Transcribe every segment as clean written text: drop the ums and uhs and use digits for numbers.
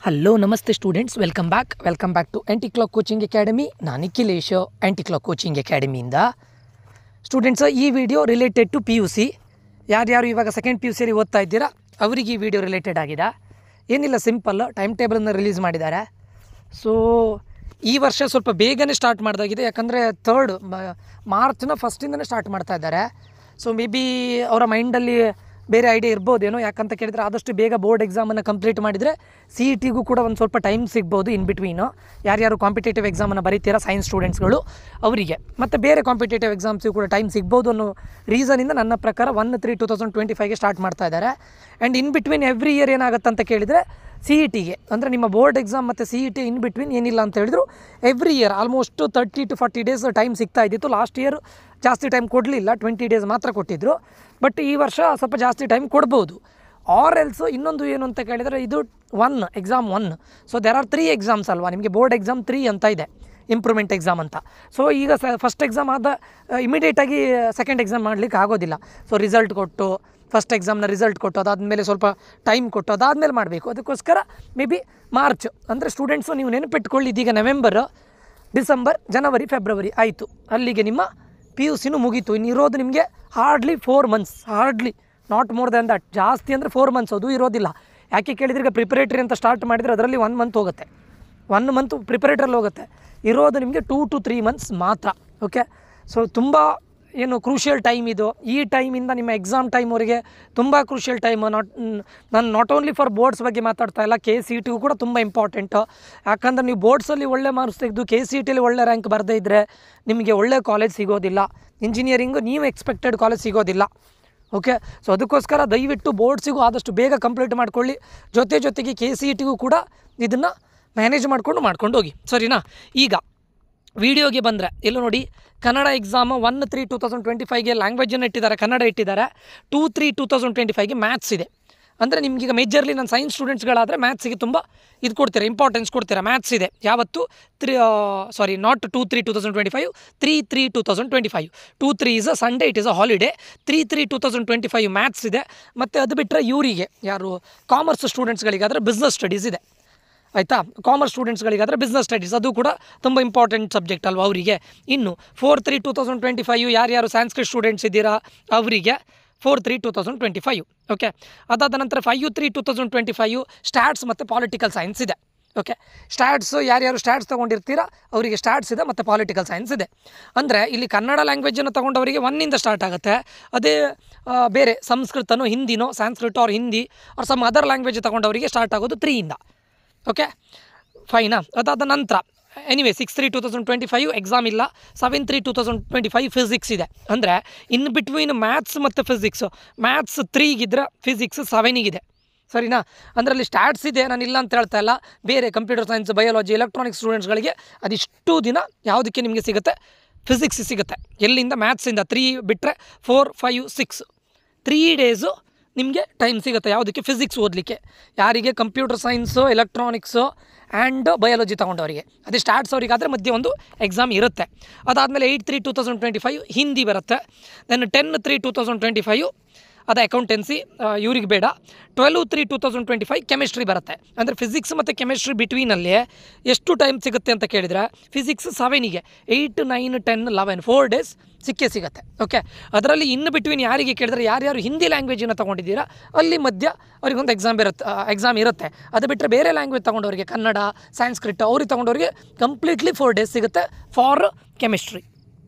Hello ನಮಸ್ತೆ students, welcome back to anti clock coaching academy. ನಾನು Nikhilesh, anti clock coaching ಅಕಾಡೆಮಿಯಿಂದ. Students, ಈ video related to P U C. ಯಾರ್ಯಾರು ಇವಾಗ second P U ಸಿಯಲ್ಲಿ ಓದ್ತಾ ಇದ್ದೀರಾ ಅವರಿಗೆ ಈ ವಿಡಿಯೋ ರಿಲೇಟೆಡ್ ಆಗಿದೆ. ಏನಿಲ್ಲ, ಸಿಂಪಲ್ ಟೈಮ್ ಟೇಬಲನ್ನು ರಿಲೀಸ್ ಮಾಡಿದ್ದಾರೆ. ಸೊ ಈ ವರ್ಷ ಸ್ವಲ್ಪ ಬೇಗನೆ ಸ್ಟಾರ್ಟ್ ಮಾಡಿದಾಗಿದೆ, ಯಾಕಂದರೆ ಮಾರ್ಚ್ನ ಫಸ್ಟಿಂದನೇ ಸ್ಟಾರ್ಟ್ ಮಾಡ್ತಾ ಇದ್ದಾರೆ. ಸೊ ಮೇ ಬಿ ಅವರ ಮೈಂಡಲ್ಲಿ ಬೇರೆ ಐಡಿಯಾ ಇರ್ಬೋದೇನೋ. ಯಾಕಂತ ಕೇಳಿದರೆ ಆದಷ್ಟು ಬೇಗ ಬೋರ್ಡ್ ಎಕ್ಸಾಮನ್ನು ಕಂಪ್ಲೀಟ್ ಮಾಡಿದರೆ ಸಿ ಇ ಟಿಗೂ ಕೂಡ ಒಂದು ಸ್ವಲ್ಪ ಟೈಮ್ ಸಿಗ್ಬೋದು ಇನ್ ಬಿಟ್ವೀನು. ಯಾರ್ಯಾರು ಕಾಂಪಿಟೇಟಿವ್ ಎಕ್ಸಾಮನ್ನು ಬರೀತೀರಾ ಸೈನ್ಸ್ ಸ್ಟೂಡೆಂಟ್ಸ್ಗಳು ಅವರಿಗೆ, ಮತ್ತು ಬೇರೆ ಕಾಂಪಿಟೇಟಿವ್ ಎಕ್ಸಾಮ್ಸಿಗೂ ಕೂಡ ಟೈಮ್ ಸಿಗ್ಬೋದು ಅನ್ನೋ ರೀಸನಿಂದ ನನ್ನ ಪ್ರಕಾರ 1/3/2025ಗೆ ಸ್ಟಾರ್ಟ್ ಮಾಡ್ತಾ ಇದ್ದಾರೆ. And in between every year ಏನಾಗುತ್ತೆ ಅಂತ ಕೇಳಿದರೆ ಸಿ ಇ ಟಿಗೆ, ಅಂದರೆ ನಿಮ್ಮ ಬೋರ್ಡ್ ಎಕ್ಸಾಮ್ ಮತ್ತು C E T in between ಏನಿಲ್ಲ ಅಂತ ಹೇಳಿದ್ರು every year almost 30 to 40 days time ಸಿಗ್ತಾ ಇದ್ದಿತ್ತು. ಲಾಸ್ಟ್ ಇಯರ್ ಜಾಸ್ತಿ ಟೈಮ್ ಕೊಡಲಿಲ್ಲ, 20 ಡೇಸ್ ಮಾತ್ರ ಕೊಟ್ಟಿದ್ದರು. ಬಟ್ ಈ ವರ್ಷ ಸ್ವಲ್ಪ ಜಾಸ್ತಿ ಟೈಮ್ ಕೊಡ್ಬೋದು. ಆರ್ ಎಲ್ಸು ಇನ್ನೊಂದು ಏನು ಅಂತ ಕೇಳಿದರೆ ಇದು exam 1. So there are 3 exams ಅಲ್ವಾ, ನಿಮಗೆ ಬೋರ್ಡ್ ಎಕ್ಸಾಮ್ 3 ಅಂತ ಇದೆ, ಇಂಪ್ರೂವ್ಮೆಂಟ್ ಎಕ್ಸಾಮ್ ಅಂತ. ಸೊ ಈಗ ಫಸ್ಟ್ ಎಕ್ಸಾಮ್ ಆದ ಇಮಿಡಿಯೇಟಾಗಿ ಸೆಕೆಂಡ್ ಎಕ್ಸಾಮ್ ಮಾಡಲಿಕ್ಕೆ ಆಗೋದಿಲ್ಲ. ಸೊ ರಿಸಲ್ಟ್ ಕೊಟ್ಟು ಫಸ್ಟ್ ಎಕ್ಸಾಮ್ನ ರಿಸಲ್ಟ್ ಕೊಟ್ಟು ಅದಾದಮೇಲೆ ಸ್ವಲ್ಪ ಟೈಮ್ ಕೊಟ್ಟು ಅದಾದಮೇಲೆ ಮಾಡಬೇಕು. ಅದಕ್ಕೋಸ್ಕರ ಮೇ ಬಿ ಮಾರ್ಚ್ ಅಂದರೆ ಸ್ಟೂಡೆಂಟ್ಸು ನೀವು ನೆನಪಿಟ್ಕೊಳ್ಳಿ, ಇದೀಗ ನವೆಂಬರ್, ಡಿಸೆಂಬರ್, ಜನವರಿ, ಫೆಬ್ರವರಿ ಆಯಿತು, ಅಲ್ಲಿಗೆ ನಿಮ್ಮ ಪಿ ಯು ಸಿನೂ ಮುಗೀತು. ಇನ್ನಿರೋದು ನಿಮಗೆ hardly 4 months, hardly not more than that. ಜಾಸ್ತಿ ಅಂದರೆ 4 months ಅದು ಇರೋದಿಲ್ಲ. ಯಾಕೆ ಕೇಳಿದ್ರೆ ಈಗ ಪ್ರಿಪರೇಟರಿ ಅಂತ ಸ್ಟಾರ್ಟ್ ಮಾಡಿದರೆ ಅದರಲ್ಲಿ 1 month ಹೋಗುತ್ತೆ, 1 month ಪ್ರಿಪರೇಟರಲ್ಲಿ ಹೋಗುತ್ತೆ. ಇರೋದು ನಿಮಗೆ 2 to 3 months ಮಾತ್ರ. ಓಕೆ, ಸೊ ತುಂಬ ಏನು ಕ್ರೂಷಿಯಲ್ ಟೈಮ್ ಇದು. ಈ ಟೈಮಿಂದ ನಿಮ್ಮ ಎಕ್ಸಾಮ್ ಟೈಮ್ವರೆಗೆ ತುಂಬ ಕ್ರೂಷಿಯಲ್ ಟೈಮ್. ನಾನು ನಾಟ್ ಓನ್ಲಿ ಫಾರ್ ಬೋರ್ಡ್ಸ್ ಬಗ್ಗೆ ಮಾತಾಡ್ತಾ ಇಲ್ಲ, ಕೆ ಸಿ ಟಿಗೂ ಕೂಡ ತುಂಬ ಇಂಪಾರ್ಟೆಂಟು. ಯಾಕಂದರೆ ನೀವು ಬೋರ್ಡ್ಸಲ್ಲಿ ಒಳ್ಳೆ ಮಾರ್ಕ್ಸ್ ತೆಗೆದು ಕೆ ಸಿ ಟಿಲಿ ಒಳ್ಳೆ ರ್ಯಾಂಕ್ ಬರದೇ ಇದ್ದರೆ ನಿಮಗೆ ಒಳ್ಳೆ ಕಾಲೇಜ್ ಸಿಗೋದಿಲ್ಲ, ಇಂಜಿನಿಯರಿಂಗು ನೀವು ಎಕ್ಸ್ಪೆಕ್ಟೆಡ್ ಕಾಲೇಜ್ ಸಿಗೋದಿಲ್ಲ. ಓಕೆ, ಸೊ ಅದಕ್ಕೋಸ್ಕರ ದಯವಿಟ್ಟು ಬೋರ್ಡ್ಸಿಗೂ ಆದಷ್ಟು ಬೇಗ ಕಂಪ್ಲೀಟ್ ಮಾಡ್ಕೊಳ್ಳಿ. ಜೊತೆಗೆ ಕೆ ಸಿ ಟಿಗೂ ಕೂಡ ಇದನ್ನು ಮ್ಯಾನೇಜ್ ಮಾಡ್ಕೊಂಡು ಹೋಗಿ, ಸರಿನಾ? ಈಗ ವಿಡಿಯೋಗೆ ಬಂದರೆ ಎಲ್ಲೋ ನೋಡಿ, ಕನ್ನಡ ಎಕ್ಸಾಮ್ 1/3/2025ಗೆ ಲ್ಯಾಂಗ್ವೇಜನ್ನು ಇಟ್ಟಿದ್ದಾರೆ, ಕನ್ನಡ ಇಟ್ಟಿದ್ದಾರೆ. 2/3/2025ಗೆ ಮ್ಯಾಥ್ಸ್ ಇದೆ. ಅಂದರೆ ನಿಮಗೀಗ ಮೇಜರ್ಲಿ ನಾನು ಸೈನ್ಸ್ ಸ್ಟೂಡೆಂಟ್ಸ್ಗಳಾದರೆ ಮ್ಯಾಥ್ಸಿಗೆ ತುಂಬ ಇದು ಕೊಡ್ತೀರಾ, ಇಂಪಾರ್ಟೆನ್ಸ್ ಕೊಡ್ತೀರಾ. ಮ್ಯಾಥ್ಸ್ ಇದೆ ಯಾವತ್ತು not 2/3/2025, 3/3/2025. 2/3 is a Sunday, it is a holiday. 3/3/2025 maths ಇದೆ. ಮತ್ತು ಅದು ಬಿಟ್ಟರೆ ಇವರಿಗೆ ಯಾರು ಕಾಮರ್ಸ್ ಸ್ಟೂಡೆಂಟ್ಸ್ಗಳಿಗಾದರೆ ಬಿಸ್ನೆಸ್ ಸ್ಟಡೀಸ್ ಇದೆ. ಆಯಿತಾ, ಕಾಮರ್ಸ್ ಸ್ಟೂಡೆಂಟ್ಸ್ಗಳಿಗಾದರೆ ಬಿಸ್ನೆಸ್ ಸ್ಟಡೀಸ್, ಅದು ಕೂಡ ತುಂಬ ಇಂಪಾರ್ಟೆಂಟ್ ಸಬ್ಜೆಕ್ಟ್ ಅಲ್ವಾ ಅವರಿಗೆ. ಇನ್ನು 4/3/2025 ಯಾರ್ಯಾರು ಸಾಂಸ್ಕ್ರಿಟ್ ಸ್ಟೂಡೆಂಟ್ಸ್ ಇದ್ದೀರಾ ಅವರಿಗೆ 4/3/2025. ಓಕೆ, ಅದಾದ ನಂತರ 5/3/2025 ಸ್ಟ್ಯಾಟ್ಸ್ ಮತ್ತು ಪಾಲಿಟಿಕಲ್ ಸೈನ್ಸ್ ಇದೆ. ಓಕೆ, ಸ್ಟ್ಯಾಟ್ಸು ಯಾರ್ಯಾರು ಸ್ಟ್ಯಾಟ್ಸ್ ತೊಗೊಂಡಿರ್ತೀರಾ ಅವರಿಗೆ ಸ್ಟ್ಯಾಟ್ಸ್ ಇದೆ ಮತ್ತು ಪಾಲಿಟಿಕಲ್ ಸೈನ್ಸ್ ಇದೆ. ಅಂದರೆ ಇಲ್ಲಿ ಕನ್ನಡ ಲ್ಯಾಂಗ್ವೇಜನ್ನು ತೊಗೊಂಡವರಿಗೆ 1 ಸ್ಟಾರ್ಟ್ ಆಗುತ್ತೆ. ಅದೇ ಬೇರೆ ಸಂಸ್ಕೃತನೋ ಹಿಂದಿನೋ, Sanskrit or Hindi or some other language ತೊಗೊಂಡವರಿಗೆ ಸ್ಟಾರ್ಟ್ ಆಗೋದು 3 ಓಕೆ, ಫೈನಾ? ಅದಾದ ನಂತರ ಎನಿವೇ 6/3/2025 ಎಕ್ಸಾಮ್ ಇಲ್ಲ. 7/3/2025 ಫಿಸಿಕ್ಸ್ ಇದೆ. ಅಂದರೆ ಇನ್ ಬಿಟ್ವೀನ್ ಮ್ಯಾಥ್ಸ್ ಮತ್ತು ಫಿಸಿಕ್ಸು, ಮ್ಯಾಥ್ಸ್ 3ಗಿದ್ರೆ ಫಿಸಿಕ್ಸ್ 7ಗಿದೆ, ಸರಿನಾ? ಅದರಲ್ಲಿ ಸ್ಟ್ಯಾಟ್ಸ್ ಇದೆ, ನಾನು ಇಲ್ಲ ಅಂತ ಹೇಳ್ತಾ ಇಲ್ಲ. ಬೇರೆ ಕಂಪ್ಯೂಟರ್ ಸೈನ್ಸ್, ಬಯಾಲಜಿ, ಎಲೆಕ್ಟ್ರಾನಿಕ್ಸ್ ಸ್ಟೂಡೆಂಟ್ಸ್ಗಳಿಗೆ ಅದಿಷ್ಟು ದಿನ ಯಾವುದಕ್ಕೆ ನಿಮಗೆ ಸಿಗುತ್ತೆ, ಫಿಸಿಕ್ಸ್ ಸಿಗುತ್ತೆ. ಎಲ್ಲಿಂದ? ಮ್ಯಾಥ್ಸಿಂದ. 3 ಬಿಟ್ಟರೆ 4, 5, 6 3 ಡೇಸು ನಿಮಗೆ ಟೈಮ್ ಸಿಗುತ್ತೆ ಯಾವುದಕ್ಕೆ, ಫಿಸಿಕ್ಸ್ ಓದಲಿಕ್ಕೆ. ಯಾರಿಗೆ computer science, electronics and biology ತೊಗೊಂಡವರಿಗೆ. ಅದೇ ಸ್ಟಾರ್ಟ್ಸ್ ಅವರಿಗಾದರೆ ಮಧ್ಯೆ ಒಂದು ಎಕ್ಸಾಮ್ ಇರುತ್ತೆ. ಅದಾದಮೇಲೆ 8/3/2025 ಹಿಂದಿ ಬರುತ್ತೆ. ದೆನ್ 10/3/2025 ಅದು ಅಕೌಂಟೆನ್ಸಿ, ಇವ್ರಿಗೆ ಬೇಡ. 12/3/2025 ಕೆಮಿಸ್ಟ್ರಿ ಬರುತ್ತೆ. ಅಂದರೆ ಫಿಸಿಕ್ಸ್ ಮತ್ತು ಕೆಮಿಸ್ಟ್ರಿ ಬಿಟ್ವೀನಲ್ಲಿ ಎಷ್ಟು ಟೈಮ್ ಸಿಗುತ್ತೆ ಅಂತ ಕೇಳಿದರೆ ಫಿಸಿಕ್ಸ್ 7ಗೆ 8, 9, 10, 11 4 ಡೇಸ್ ಸಿಗುತ್ತೆ. ಓಕೆ, ಅದರಲ್ಲಿ ಇನ್ನು ಬಿಟ್ವೀನ್ ಯಾರಿಗೆ ಕೇಳಿದ್ರೆ ಯಾರ್ಯಾರು ಹಿಂದಿ ಲ್ಯಾಂಗ್ವೇಜನ್ನು ತೊಗೊಂಡಿದ್ದೀರಾ ಅಲ್ಲಿ ಮಧ್ಯ ಅವ್ರಿಗೊಂದು ಎಕ್ಸಾಮ್ ಇರುತ್ತೆ. ಅದು ಬಿಟ್ಟರೆ ಬೇರೆ ಲ್ಯಾಂಗ್ವೇಜ್ ತೊಗೊಂಡವರಿಗೆ, ಕನ್ನಡ, ಸಾಂಸ್ಕ್ರಿಟ್ ಅವ್ರಿಗೆ ತೊಗೊಂಡವ್ರಿಗೆ ಕಂಪ್ಲೀಟ್ಲಿ 4 ಡೇಸ್ ಸಿಗುತ್ತೆ ಫಾರ್ ಕೆಮಿಸ್ಟ್ರಿ.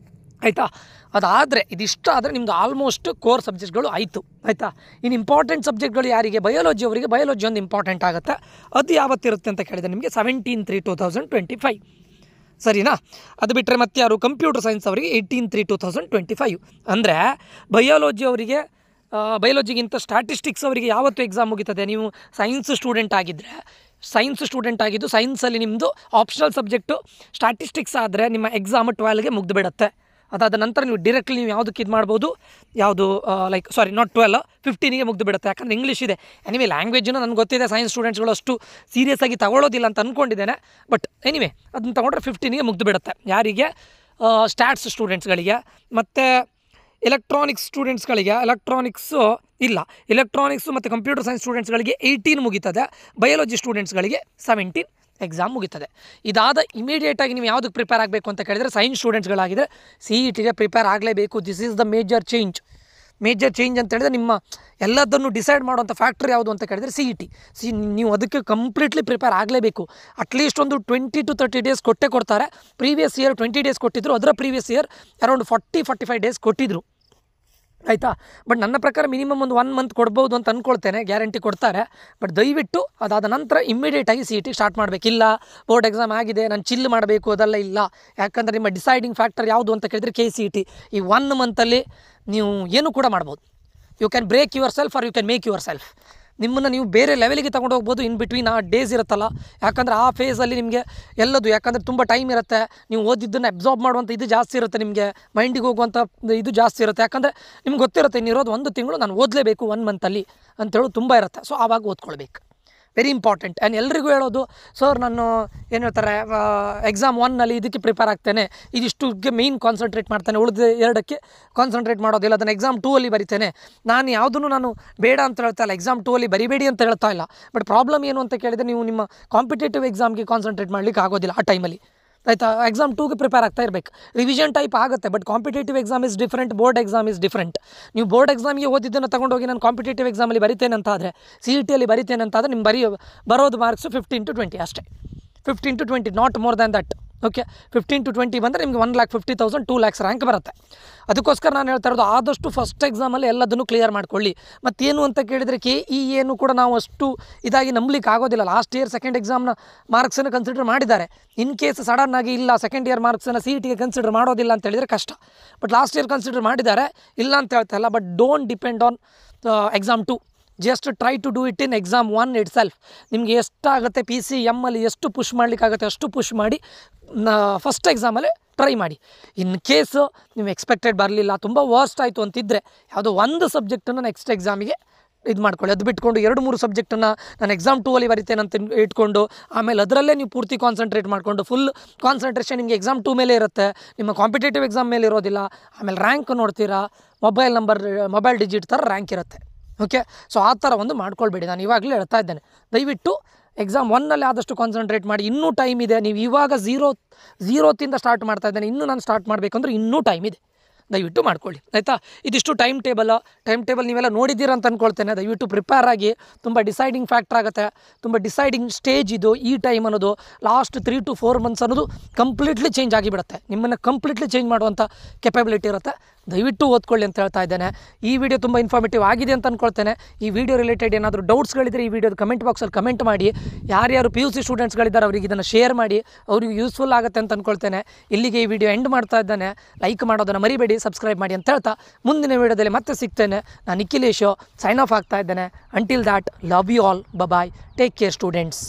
ಆಯಿತಾ? ಅದಾದರೆ ಇದಿಷ್ಟ ಆದರೆ ನಿಮ್ಮದು ಆಲ್ಮೋಸ್ಟ್ ಕೋರ್ ಸಬ್ಜೆಕ್ಟ್ಗಳು ಆಯಿತು. ಆಯಿತಾ? ಇನ್ನು ಇಂಪಾರ್ಟೆಂಟ್ ಸಬ್ಜೆಕ್ಟ್ಗಳು ಯಾರಿಗೆ, ಬಯಾಲಜಿ ಅವರಿಗೆ ಬಯಾಲಜಿ ಒಂದು ಇಂಪಾರ್ಟೆಂಟ್ ಆಗುತ್ತೆ. ಅದು ಯಾವತ್ತಿರುತ್ತೆ ಅಂತ ಕೇಳಿದರೆ ನಿಮಗೆ 17/3/2025, ಸರಿನಾ? ಅದು ಬಿಟ್ಟರೆ ಮತ್ತೆ ಯಾರು ಕಂಪ್ಯೂಟರ್ ಸೈನ್ಸ್ ಅವರಿಗೆ 18/3/2025. ಅಂದರೆ ಬಯಾಲಜಿ ಅವರಿಗೆ, ಬಯಾಲಜಿಗಿಂತ ಸ್ಟ್ಯಾಟಿಸ್ಟಿಕ್ಸ್ ಅವರಿಗೆ ಯಾವತ್ತು ಎಕ್ಸಾಮ್ ಮುಗಿತದೆ? ನೀವು ಸೈನ್ಸ್ ಸ್ಟೂಡೆಂಟ್ ಆಗಿದ್ದು ಸೈನ್ಸಲ್ಲಿ ನಿಮ್ಮದು ಆಪ್ಷನಲ್ ಸಬ್ಜೆಕ್ಟು ಸ್ಟ್ಯಾಟಿಸ್ಟಿಕ್ಸ್ ಆದರೆ ನಿಮ್ಮ ಎಕ್ಸಾಮ್ 12ಗೆ ಮುಗ್ದು ಬಿಡುತ್ತೆ. ಅದಾದ ನಂತರ ನೀವು ಡೈರೆಕ್ಟ್ಲಿ ನೀವು ಯಾವುದಕ್ಕೆ ಇದು ಮಾಡ್ಬೋದು, ನಾಟ್ 12, 15ಗೆ ಮುಗ್ದು ಬಿಡುತ್ತೆ. ಯಾಕಂದರೆ ಇಂಗ್ಲೀಷ್ ಇದೆ. ಎನಿವೆ ಲ್ಯಾಂಗ್ವೇಜನ್ನು ನನಗೆ ಗೊತ್ತಿದೆ, ಸೈನ್ಸ್ ಸ್ಟೂಡೆಂಟ್ಸ್ಗಳು ಅಷ್ಟು ಸೀರಿಯಸ್ ಆಗಿ ತಗೊಳ್ಳೋದಿಲ್ಲ ಅಂತ ಅಂದ್ಕೊಂಡಿದ್ದೇನೆ. ಬಟ್ ಎನಿವೆ ಅದನ್ನು ತೊಗೊಂಡ್ರೆ 15ಗೆ ಮುಗ್ದು ಬಿಡುತ್ತೆ. ಯಾರಿಗೆ? ಸ್ಟ್ಯಾಟ್ಸ್ ಸ್ಟೂಡೆಂಟ್ಸ್ಗಳಿಗೆ. ಮತ್ತು ಎಲೆಕ್ಟ್ರಾನಿಕ್ಸ್ ಸ್ಟೂಡೆಂಟ್ಸ್ಗಳಿಗೆ ಎಲೆಕ್ಟ್ರಾನಿಕ್ಸು ಇಲ್ಲ, ಎಲೆಕ್ಟ್ರಾನಿಕ್ಸು ಮತ್ತು ಕಂಪ್ಯೂಟರ್ ಸೈನ್ಸ್ ಸ್ಟೂಡೆಂಟ್ಸ್ಗಳಿಗೆ 18 ಮುಗೀತದೆ, ಬಯಾಲಜಿ ಸ್ಟೂಡೆಂಟ್ಸ್ಗಳಿಗೆ 17 ಎಕ್ಸಾಮ್ ಮುಗೀತದೆ. ಇದಾದ ಇಮಿಡಿಯೇಟಾಗಿ ನೀವು ಯಾವುದಕ್ಕೆ ಪ್ರಿಪೇರ್ ಆಗಬೇಕು ಅಂತ ಕೇಳಿದರೆ ಸೈನ್ಸ್ ಸ್ಟೂಡೆಂಟ್ಸ್ಗಳಾಗಿದ್ದರೆ CETಗೆ ಪ್ರಿಪೇರ್ ಆಗಲೇಬೇಕು. This is the major change ಅಂತ ಹೇಳಿದ್ರೆ ನಿಮ್ಮ ಎಲ್ಲದನ್ನು ಡಿಸೈಡ್ ಮಾಡುವಂಥ ಫ್ಯಾಕ್ಟರ್ ಯಾವುದು ಅಂತ ಕೇಳಿದರೆ CET. ನೀವು ಅದಕ್ಕೆ ಕಂಪ್ಲೀಟ್ಲಿ ಪ್ರಿಪೇರ್ ಆಗಲೇಬೇಕು. ಅಟ್ಲೀಸ್ಟ್ ಒಂದು 20 to 30 ಡೇಸ್ ಕೊಡ್ತಾರೆ. ಪ್ರೀವಿಯಸ್ ಇಯರ್ 20 ಡೇಸ್ ಕೊಟ್ಟಿದ್ದರು, ಅದರ ಪ್ರೀವಿಯಸ್ ಇಯರ್ ಅರೌಂಡ್ 40-45 ಡೇಸ್ ಕೊಟ್ಟಿದ್ದರು, ಆಯಿತಾ. ಬಟ್ ನನ್ನ ಪ್ರಕಾರ ಮಿನಿಮಮ್ ಒಂದು 1 ಮಂತ್ ಕೊಡ್ಬೋದು ಅಂತ ಅಂದ್ಕೊಳ್ತೇನೆ, ಗ್ಯಾರಂಟಿ ಕೊಡ್ತಾರೆ. ಬಟ್ ದಯವಿಟ್ಟು ಅದಾದ ನಂತರ ಇಮ್ಮಿಡಿಯೇಟಾಗಿ CET ಸ್ಟಾರ್ಟ್ ಮಾಡಬೇಕಿಲ್ಲ. ಬೋರ್ಡ್ ಎಕ್ಸಾಮ್ ಆಗಿದೆ, ನಾನು ಚಿಲ್ ಮಾಡಬೇಕು ಅದೆಲ್ಲ ಇಲ್ಲ. ಯಾಕಂದರೆ ನಿಮ್ಮ ಡಿಸೈಡಿಂಗ್ ಫ್ಯಾಕ್ಟರ್ ಯಾವುದು ಅಂತ ಕೇಳಿದರೆ KCET. ಈ 1 ಮಂತಲ್ಲಿ ನೀವು ಏನು ಕೂಡ ಮಾಡ್ಬೋದು. You can break yourself or you can make yourself. ನಿಮ್ಮನ್ನು ನೀವು ಬೇರೆ ಲೆವೆಲಿಗೆ ತಗೊಂಡು ಹೋಗ್ಬೋದು ಇನ್ ಬಿಟ್ವೀನ್ ಆ ಡೇಸ್ ಇರುತ್ತಲ್ಲ. ಯಾಕಂದರೆ ಆ ಫೇಸಲ್ಲಿ ನಿಮಗೆ ಎಲ್ಲದು, ಯಾಕಂದರೆ ತುಂಬ ಟೈಮ್ ಇರುತ್ತೆ, ನೀವು ಓದಿದ್ದನ್ನು ಅಬ್ಸಾರ್ಬ್ ಮಾಡುವಂಥ ಇದು ಜಾಸ್ತಿ ಇರುತ್ತೆ, ನಿಮಗೆ ಮೈಂಡಿಗೆ ಹೋಗುವಂಥ ಇದು ಜಾಸ್ತಿ ಇರುತ್ತೆ. ಯಾಕಂದರೆ ನಿಮ್ಗೆ ಗೊತ್ತಿರುತ್ತೆ ಇನ್ನಿರೋದು 1 ತಿಂಗಳು ನಾನು ಓದಲೇಬೇಕು 1 ಮಂತಲ್ಲಿ ಅಂತೇಳಿ ತುಂಬ ಇರುತ್ತೆ. ಸೊ ಆವಾಗ ಓದ್ಕೊಳ್ಬೇಕು, ವೆರಿ ಇಂಪಾರ್ಟೆಂಟ್. ಆ್ಯಂಡ್ ಎಲ್ರಿಗೂ ಹೇಳೋದು, ಸರ್ ನಾನು ಏನು ಹೇಳ್ತಾರೆ ಎಕ್ಸಾಮ್ 1ನಲ್ಲಿ ಇದಕ್ಕೆ ಪ್ರಿಪೇರ್ ಆಗ್ತೇನೆ, ಇದಿಷ್ಟುಗೆ ಮೇಯ್ನ್ ಕಾನ್ಸಂಟ್ರೇಟ್ ಮಾಡ್ತೇನೆ, ಉಳಿದ 2ಕ್ಕೆ ಕಾನ್ಸಂಟ್ರೇಟ್ ಮಾಡೋದಿಲ್ಲ, ಅದನ್ನು ಎಕ್ಸಾಮ್ 2ಅಲ್ಲಿ ಬರಿತೇನೆ. ನಾನು ಯಾವುದನ್ನು ನಾನು ಬೇಡ ಅಂತ ಹೇಳ್ತಾ ಇಲ್ಲ, ಎಕ್ಸಾಮ್ 2ಅಲ್ಲಿ ಬರಿಬೇಡಿ ಅಂತ ಹೇಳ್ತಾ ಇಲ್ಲ. ಬಟ್ ಪ್ರಾಬ್ಲಮ್ ಏನು ಅಂತ ಕೇಳಿದರೆ ನೀವು ನಿಮ್ಮ ಕಾಂಪಿಟೇಟಿವ್ ಎಕ್ಸಾಮ್ಗೆ ಕಾನ್ಸಂಟ್ರೇಟ್ ಮಾಡಲಿಕ್ಕೆ ಆಗೋದಿಲ್ಲ ಆ ಟೈಮಲ್ಲಿ, ಆಯಿತಾ. ಎಕ್ಸಾಮ್ 2ಗೆ ಪ್ರಿಪೇರ್ ಆಗ್ತಾ ಇರಬೇಕು. ರಿವಿಷನ್ ಟೈಪ್ ಆಗುತ್ತೆ, but competitive exam is different, board exam is different. ನೀವು ಬೋರ್ಡ್ ಎಕ್ಸಾಮಿಗೆ ಓದಿದ್ದನ್ನು ತೊಗೊಂಡೋಗಿ ನಾನು ಕಾಂಪಿಟೇಟಿವ್ ಎಕ್ಸಾಮಲ್ಲಿ ಬರಿತೇನೆ ಅಂತ ಆದರೆ, CETಯಲ್ಲಿ ಬರಿತೇನೆ ಅಂತ ಆದರೆ ನಿಮ್ಮ ಬರೋದು ಮಾರ್ಕ್ಸು 15 to 20 ಅಷ್ಟೇ. 15 to 20, not more than that. Okay, 15 to 20 ಬಂದರೆ ನಿಮಗೆ 1,50,000 2 lakhs ರ್ಯಾಂಕ್ ಬರುತ್ತೆ. ಅದಕ್ಕೋಸ್ಕರ ನಾನು ಹೇಳ್ತಾ ಇರೋದು ಆದಷ್ಟು ಫಸ್ಟ್ ಎಕ್ಸಾಮಲ್ಲಿ ಎಲ್ಲದನ್ನು ಕ್ಲಿಯರ್ ಮಾಡ್ಕೊಳ್ಳಿ. ಮತ್ತೇನು ಅಂತ ಕೇಳಿದರೆ KE ಏನು ಕೂಡ ನಾವು ಅಷ್ಟು ಇದಾಗಿ ನಂಬಲಿಕ್ಕೆ ಆಗೋದಿಲ್ಲ. ಲಾಸ್ಟ್ ಇಯರ್ ಸೆಕೆಂಡ್ ಎಕ್ಸಾಮ್ನ ಮಾರ್ಕ್ಸನ್ನು ಕನ್ಸಿಡರ್ ಮಾಡಿದ್ದಾರೆ. ಇನ್ ಕೇಸ್ ಸಡನ್ನಾಗಿ ಇಲ್ಲ ಸೆಕೆಂಡ್ ಇಯರ್ ಮಾರ್ಕ್ಸನ್ನು CETಗೆ ಕನ್ಸಿಡರ್ ಮಾಡೋದಿಲ್ಲ ಅಂತ ಹೇಳಿದರೆ ಕಷ್ಟ. ಬಟ್ ಲಾಸ್ಟ್ ಇಯರ್ ಕನ್ಸಿಡರ್ ಮಾಡಿದ್ದಾರೆ, ಇಲ್ಲ ಅಂತ ಹೇಳ್ತಾ ಇಲ್ಲ. But don't depend on exam 2. Just try to do it in exam 1 itself. ನಿಮಗೆ ಎಷ್ಟಾಗುತ್ತೆ PCMಲ್ಲಿ ಎಷ್ಟು ಪುಷ್ ಮಾಡಲಿಕ್ಕಾಗುತ್ತೆ ಅಷ್ಟು ಪುಷ್ ಮಾಡಿ ಫಸ್ಟ್ ಎಕ್ಸಾಮಲ್ಲಿ ಟ್ರೈ ಮಾಡಿ. ಇನ್ ಕೇಸು ನೀವು ಎಕ್ಸ್ಪೆಕ್ಟೆಡ್ ಬರಲಿಲ್ಲ, ತುಂಬ ವರ್ಸ್ಟ್ ಆಯಿತು ಅಂತಿದ್ದರೆ ಯಾವುದೋ ಒಂದು ಸಬ್ಜೆಕ್ಟನ್ನು ನೆಕ್ಸ್ಟ್ ಎಕ್ಸಾಮಿಗೆ ಇದು ಮಾಡ್ಕೊಳ್ಳಿ. ಅದು ಬಿಟ್ಕೊಂಡು 2-3 ಸಬ್ಜೆಕ್ಟನ್ನು ನಾನು ಎಕ್ಸಾಮ್ 2ಅಲ್ಲಿ ಬರಿತೇನೆ ಅಂತ ಇಟ್ಕೊಂಡು ಆಮೇಲೆ ಅದರಲ್ಲೇ ನೀವು ಪೂರ್ತಿ ಕಾನ್ಸಂಟ್ರೇಟ್ ಮಾಡಿಕೊಂಡು ಫುಲ್ ಕಾನ್ಸಂಟ್ರೇಷನ್ ನಿಮಗೆ ಎಕ್ಸಾಮ್ 2 ಮೇಲೆ ಇರುತ್ತೆ, ನಿಮ್ಮ ಕಾಂಪಿಟೇಟಿವ್ ಎಕ್ಸಾಮ್ ಮೇಲೆ ಇರೋದಿಲ್ಲ. ಆಮೇಲೆ ರ್ಯಾಂಕ್ ನೋಡ್ತೀರಾ, ಮೊಬೈಲ್ ಡಿಜಿಟ್ ಥರ ರ್ಯಾಂಕ್ ಇರುತ್ತೆ. ಓಕೆ, ಸೊ ಆ ಥರ ಒಂದು ಮಾಡ್ಕೊಳ್ಬೇಡಿ. ನಾನು ಇವಾಗಲೇ ಹೇಳ್ತಾ ಇದ್ದೇನೆ, ದಯವಿಟ್ಟು ಎಕ್ಸಾಮ್ 1ನಲ್ಲಿ ಆದಷ್ಟು ಕಾನ್ಸಂಟ್ರೇಟ್ ಮಾಡಿ. ಇನ್ನೂ ಟೈಮ್ ಇದೆ. ನೀವು ಇವಾಗ ಝೀರೋತಿಂದ ಸ್ಟಾರ್ಟ್ ಮಾಡ್ತಾ ಇದ್ದೇನೆ, ಇನ್ನೂ ನಾನು ಸ್ಟಾರ್ಟ್ ಮಾಡಬೇಕು ಅಂದರೆ ಇನ್ನೂ ಟೈಮ್ ಇದೆ, ದಯವಿಟ್ಟು ಮಾಡ್ಕೊಳ್ಳಿ, ಆಯಿತಾ. ಇದಿಷ್ಟು ಟೈಮ್ ಟೇಬಲ್ ನೀವೆಲ್ಲ ನೋಡಿದ್ದೀರ ಅಂತ ಅಂದ್ಕೊಳ್ತೇನೆ. ದಯವಿಟ್ಟು ಪ್ರಿಪೇರ್ ಆಗಿ. ತುಂಬ ಡಿಸೈಡಿಂಗ್ ಫ್ಯಾಕ್ಟರ್ ಆಗುತ್ತೆ, ತುಂಬ ಡಿಸೈಡಿಂಗ್ ಸ್ಟೇಜ್ ಇದು. ಈ ಟೈಮ್ ಅನ್ನೋದು ಲಾಸ್ಟ್ 3 to 4 months ಅನ್ನೋದು ಕಂಪ್ಲೀಟ್ಲಿ ಚೇಂಜ್ ಆಗಿಬಿಡುತ್ತೆ, ನಿಮ್ಮನ್ನು ಕಂಪ್ಲೀಟ್ಲಿ ಚೇಂಜ್ ಮಾಡುವಂಥ ಕೆಪಬಿಲಿಟಿ ಇರುತ್ತೆ. ದಯವಿಟ್ಟು ಓದ್ಕೊಳ್ಳಿ ಅಂತ ಹೇಳ್ತಾ ಇದ್ದೇನೆ. ಈ ವಿಡಿಯೋ ತುಂಬ ಇನ್ಫಾರ್ಮೇಟಿವ್ ಆಗಿದೆ ಅಂತ ಅಂದ್ಕೊಳ್ತೇನೆ. ಈ ವಿಡಿಯೋ ರಿಲೇಟೆಡ್ ಏನಾದರೂ ಡೌಟ್ಸ್ಗಳಿದ್ದರೆ ಈ ವಿಡಿಯೋದ ಕಮೆಂಟ್ ಬಾಕ್ಸಲ್ಲಿ ಕಮೆಂಟ್ ಮಾಡಿ. ಯಾರ್ಯಾರು PUC ಸ್ಟೂಡೆಂಟ್ಸ್ಗಳಿದ್ದಾರೆ ಅವರಿಗೆ ಇದನ್ನು ಶೇರ್ ಮಾಡಿ, ಅವ್ರಿಗೆ ಯೂಸ್ಫುಲ್ ಆಗುತ್ತೆ ಅಂತ ಅಂದ್ಕೊಳ್ತೇನೆ. ಇಲ್ಲಿಗೆ ಈ ವಿಡಿಯೋ ಎಂಡ್ ಮಾಡ್ತಾ ಇದ್ದೇನೆ. ಲೈಕ್ ಮಾಡೋದನ್ನು ಮರಿಬೇಡಿ, ಸಬ್ಸ್ಕ್ರೈಬ್ ಮಾಡಿ ಅಂತ ಹೇಳ್ತಾ ಮುಂದಿನ ವಿಡಿಯೋದಲ್ಲಿ ಮತ್ತೆ ಸಿಗ್ತೇನೆ. ನಾನು ನಿಖಿಲೇಶು ಸೈನ್ ಆಫ್ ಆಗ್ತಾ ಇದ್ದೇನೆ. Until that, love you all, bye, take care students.